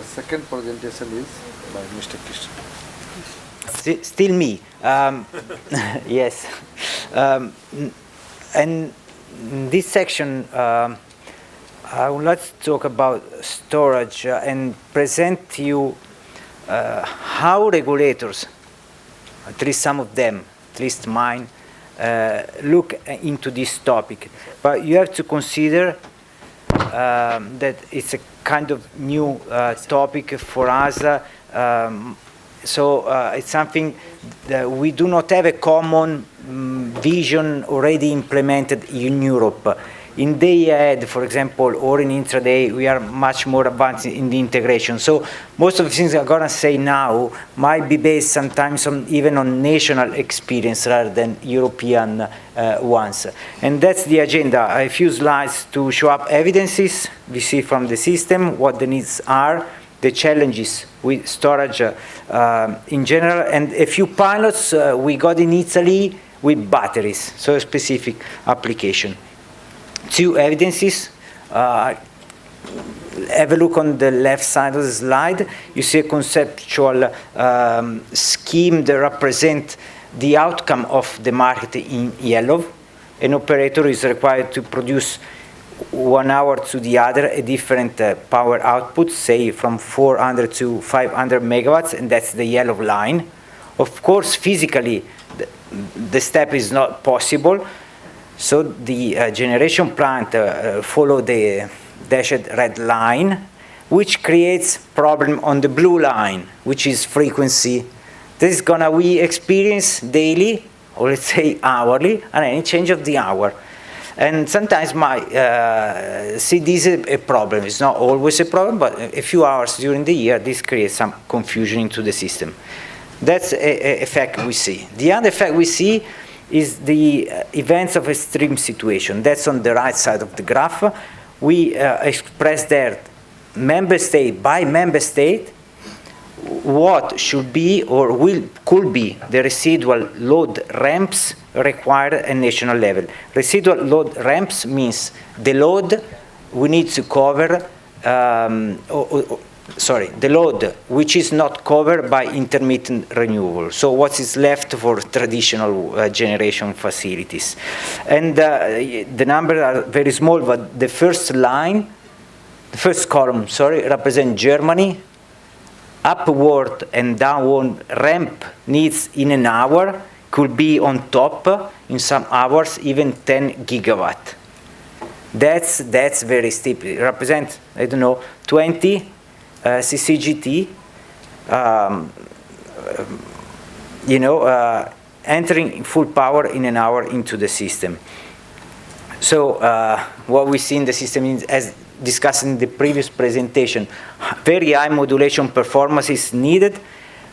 our second presentation is by Mr. Cristian. Still me. Yes. And in this section, I would like to talk about storage and present to you how regulators, at least some of them, at least mine, look into this topic. But you have to consider that it's a kind of new topic for us. So it's something that we do not have a common vision already implemented in Europe. In day ahead, for example, or in intraday, we are much more advanced in the integration. So most of the things I'm going to say now might be based sometimes even on national experience rather than European ones. And that's the agenda. A few slides to show up evidences we see from the system, what the needs are, the challenges with storage in general, and a few pilots we got in Italy with batteries, so a specific application. Two evidences. Have a look on the left side of the slide. You see a conceptual scheme that represents the outcome of the market in yellow. An operator is required to produce 1 hour to the other a different power output, say from 400 to 500 megawatts, and that's the yellow line. Of course, physically, the step is not possible. So the generation plant follow the dashed red line, which creates problem on the blue line, which is frequency. This is gonna we experience daily, or let's say hourly, and any change of the hour. And sometimes see this is a problem. It's not always a problem, but a few hours during the year, this creates some confusion into the system. That's a effect we see. The other effect we see is the events of extreme situation. That's on the right side of the graph. We express there, member state by member state, what should be or could be the residual load ramps required at national level. Residual load ramps means the load we need to cover, the load which is not covered by intermittent renewable. So what is left for traditional generation facilities. And the numbers are very small, but the first line, the first column, represents Germany. Upward and downward ramp needs in an hour could be on top, in some hours, even 10 gigawatt. That's very steep. It represents, I don't know, 20 CCGT, entering full power in an hour into the system. So what we see in the system is, as discussed in the previous presentation, very high modulation performance is needed,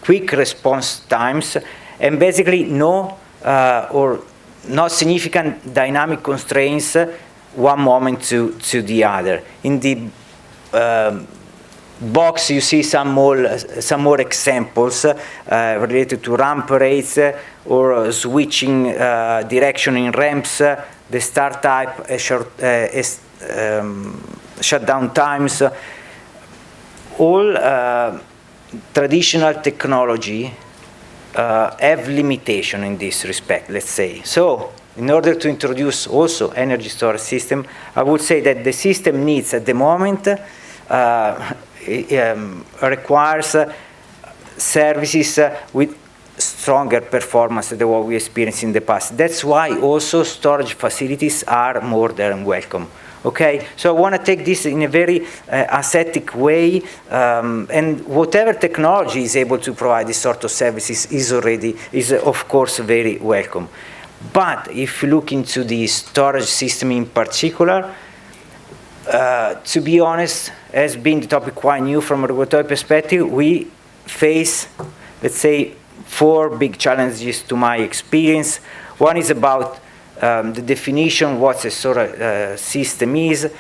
quick response times, and basically no or not significant dynamic constraints one moment to the other. In the box you see some more examples related to ramp rates or switching direction in ramps, the start type, shutdown times. All traditional technology have limitation in this respect, let's say. So in order to introduce also energy storage system, I would say that the system needs at the moment requires services with stronger performance than what we experienced in the past. That's why also storage facilities are more than welcome. Okay, so I want to take this in a very ascetic way, and whatever technology is able to provide this sort of services is of course very welcome. But if you look into the storage system in particular, to be honest, has been the topic quite new from a regulatory perspective. We face, let's say, 4 big challenges to my experience. One is about the definition, what a storage system is,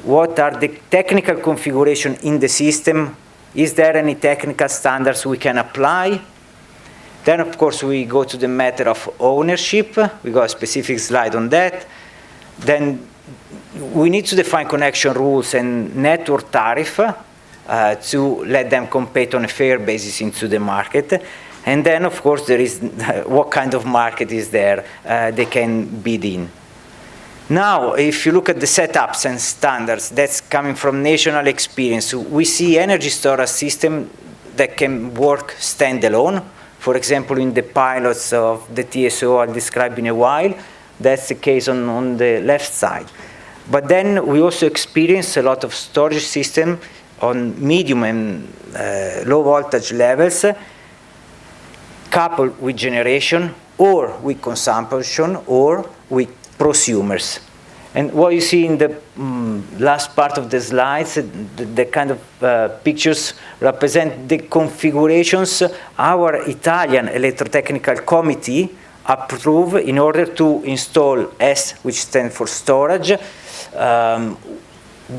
what are the technical configuration in the system, is there any technical standards we can apply. Then of course we go to the matter of ownership, we got a specific slide on that. Then we need to define connection rules and network tariff, to let them compete on a fair basis into the market. And then, of course, there is what kind of market is there they can bid in. Now, if you look at the setups and standards, that's coming from national experience. We see energy storage system that can work standalone. For example, in the pilots of the TSO I'll describe in a while, that's the case on the left side. But then we also experience a lot of storage system on medium and low voltage levels, coupled with generation, or with consumption, or with prosumers. And what you see in the last part of the slides, the kind of pictures represent the configurations our Italian electrotechnical committee approved in order to install S, which stands for storage,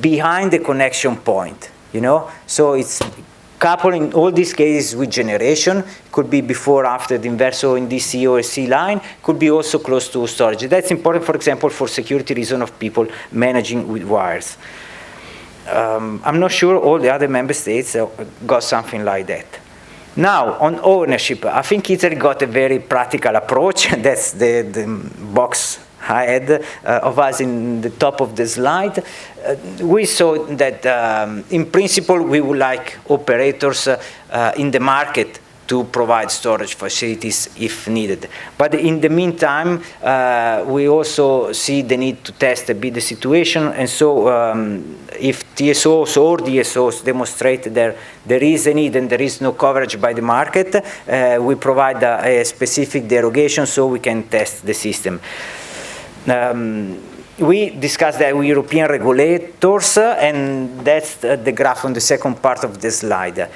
behind the connection point, you know? So it's coupled in all these cases with generation. It could be before, after the inverter in DC or AC line, could be also close to storage. That's important, for example, for security reason of people managing with wires. I'm not sure all the other member states got something like that. Now, on ownership, I think Italy got a very practical approach. That's the box I had of us in the top of the slide. We saw that in principle we would like operators in the market to provide storage facilities if needed. But in the meantime, we also see the need to test a bit the situation, and so if TSOs or DSOs demonstrate there is a need and there is no coverage by the market, we provide a specific derogation so we can test the system. We discussed that with European regulators, and that's the graph on the second part of the slide,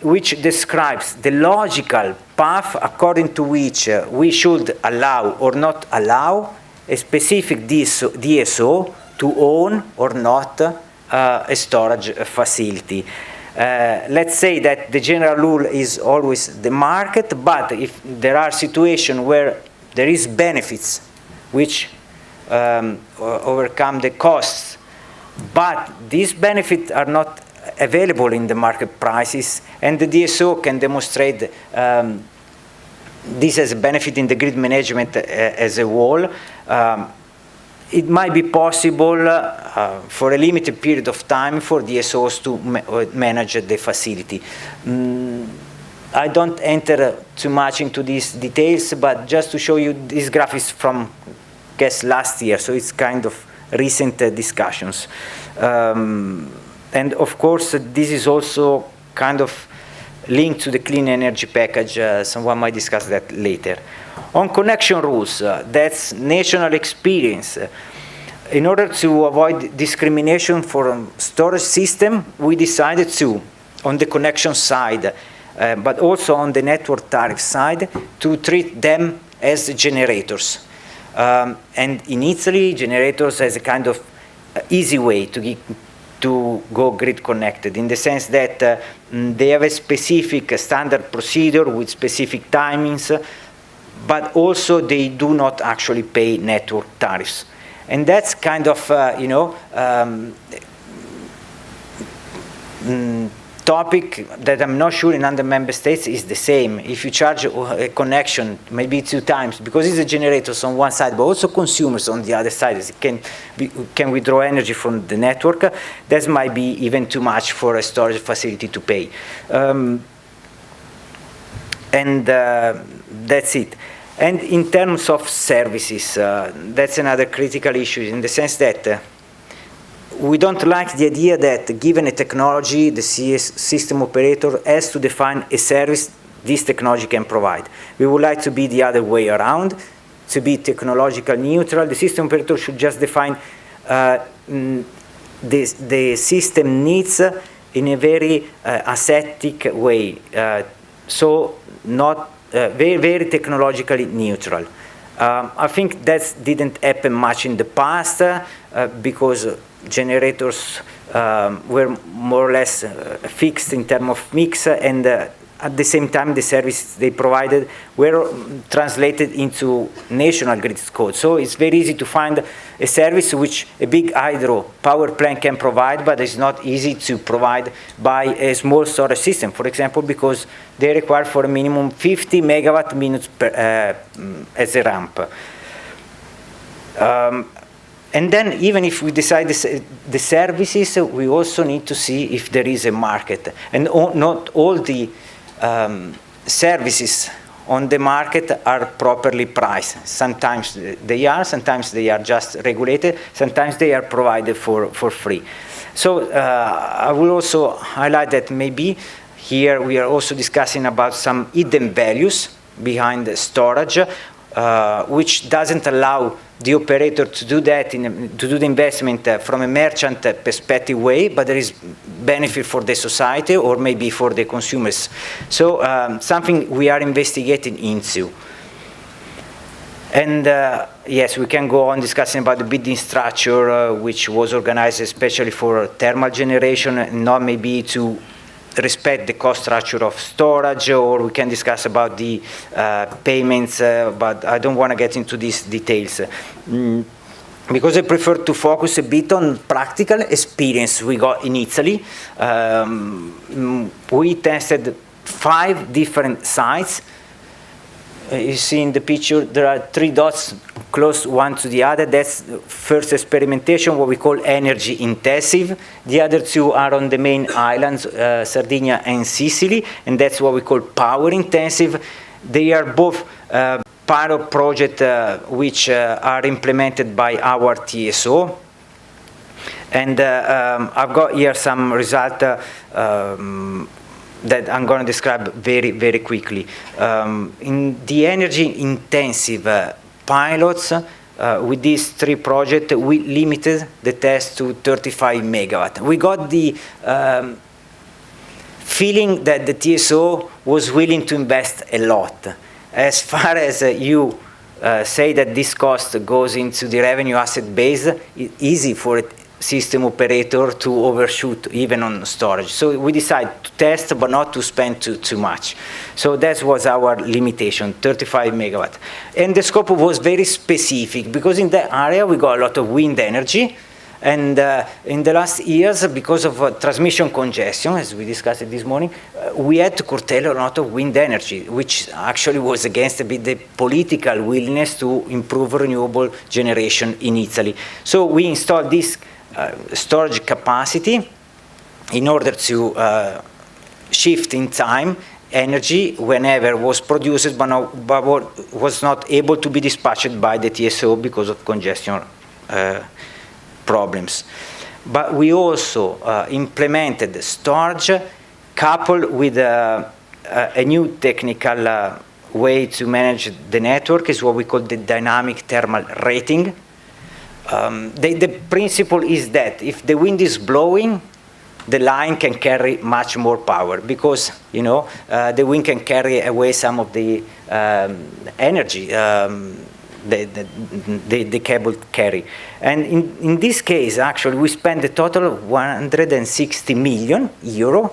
which describes the logical path according to which we should allow or not allow a specific DSO to own or not a storage facility. Let's say that the general rule is always the market, but if there are situations where there is benefits which overcome the costs, but these benefits are not available in the market prices, and the DSO can demonstrate this as a benefit in the grid management as a whole, it might be possible for a limited period of time for DSOs to manage the facility. I don't enter too much into these details, but just to show you, this graph is from, I guess, last year, so it's kind of recent discussions. And of course, this is also kind of linked to the clean energy package. Someone might discuss that later. On connection rules, that's national experience. In order to avoid discrimination for storage system, we decided to, on the connection side, but also on the network tariff side, to treat them as generators. And in Italy, generators as a kind of easy way to go grid connected, in the sense that they have a specific standard procedure with specific timings, but also they do not actually pay network tariffs. And that's kind of, topic that I'm not sure in other member states is the same. If you charge a connection maybe 2 times, because it's a generators on one side, but also consumers on the other side, it can withdraw energy from the network, that might be even too much for a storage facility to pay. That's it. And in terms of services, that's another critical issue, in the sense that we don't like the idea that given a technology, the CS system operator has to define a service this technology can provide. We would like to be the other way around, to be technological neutral. The system operator should just define the system needs in a very ascetic way, so not very, very technologically neutral. I think that didn't happen much in the past because generators were more or less fixed in terms of mix, and at the same time the services they provided were translated into national grid code. So it's very easy to find a service which a big hydro power plant can provide, but it's not easy to provide by a small storage system, for example, because they require for a minimum 50 megawatt minutes per, as a ramp. And then even if we decide the services, we also need to see if there is a market. And not all the services on the market are properly priced. Sometimes they are just regulated, sometimes they are provided for free. So I will also highlight that maybe here we are also discussing about some hidden values behind the storage, which doesn't allow the operator to do that, to do the investment from a merchant perspective way, but there is benefit for the society or maybe for the consumers. So something we are investigating into. And yes, we can go on discussing about the bidding structure, which was organized especially for thermal generation, and not maybe to respect the cost structure of storage, or we can discuss about the payments, but I don't want to get into these details. Because I prefer to focus a bit on practical experience we got in Italy. We tested 5 different sites. You see in the picture there are 3 dots close one to the other. That's the first experimentation, what we call energy intensive. The other 2 are on the main islands, Sardinia and Sicily, and that's what we call power intensive. They are both pilot projects which are implemented by our TSO. And I've got here some results that I'm going to describe very, very quickly. In the energy intensive pilots, with these 3 projects, we limited the test to 35 megawatt. We got the feeling that the TSO was willing to invest a lot. As far as you say that this cost goes into the revenue asset base, it's easy for a system operator to overshoot even on storage. So we decided to test but not to spend too much. So that was our limitation, 35 megawatt. And the scope was very specific because in that area we got a lot of wind energy, and in the last years, because of transmission congestion, as we discussed this morning, we had to curtail a lot of wind energy, which actually was against a bit the political willingness to improve renewable generation in Italy. So we installed this storage capacity in order to shift in time energy whenever was produced but was not able to be dispatched by the TSO because of congestion problems. But we also implemented storage coupled with a new technical way to manage the network, is what we call the dynamic thermal rating. The principle is that if the wind is blowing, the line can carry much more power because, you know, the wind can carry away some of the energy the cable carry. And in this case, actually, we spent a total of 160 million euro,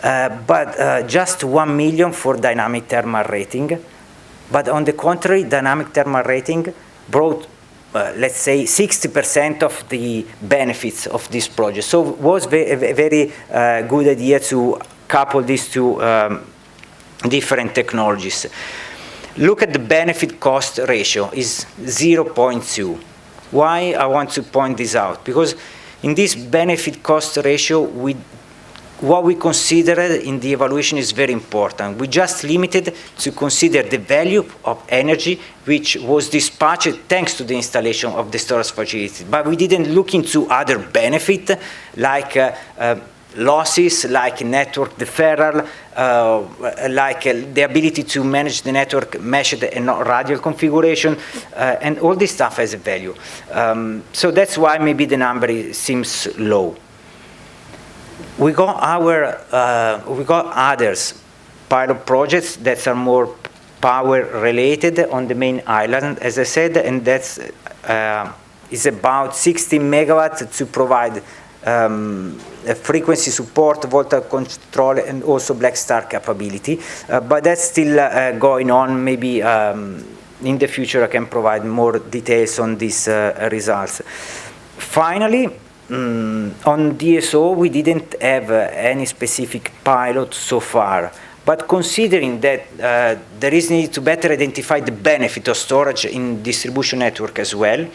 but just 1 million for dynamic thermal rating. But on the contrary, dynamic thermal rating brought let's say 60% of the benefits of this project. So it was a very good idea to couple these 2 different technologies. Look at the benefit cost ratio is 0.2. Why I want to point this out? Because in this benefit cost ratio, what we considered in the evaluation is very important. We just limited to consider the value of energy which was dispatched thanks to the installation of the storage facility. But we didn't look into other benefits like losses, like network deferral, like the ability to manage the network meshed and not radial configuration, and all this stuff has a value. So that's why maybe the number seems low. We got others pilot projects that are more power related on the main island, as I said, and that's is about 60 megawatts to provide frequency support, voltage control, and also black star capability. But that's still going on. Maybe in the future I can provide more details on these results. Finally, on DSO, we didn't have any specific pilot so far. But considering that there is need to better identify the benefit of storage in distribution network as well,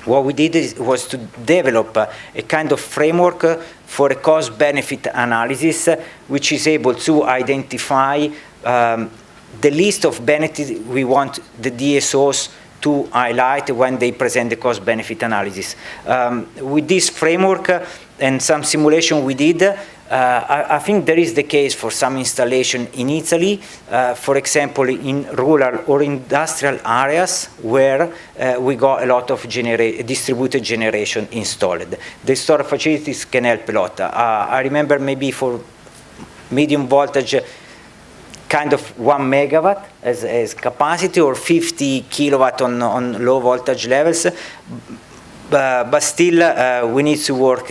what we did was to develop a kind of framework for a cost-benefit analysis, which is able to identify the list of benefits we want the DSOs to highlight when they present the cost-benefit analysis. With this framework and some simulation we did, I think there is the case for some installation in Italy, for example, in rural or industrial areas where we got a lot of distributed generation installed. The storage facilities can help a lot. I remember maybe for medium voltage, kind of 1 megawatt as capacity, or 50 kilowatt on low voltage levels. But still, we need to work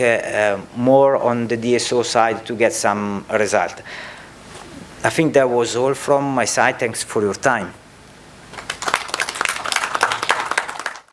more on the DSO side to get some result. I think that was all from my side. Thanks for your time.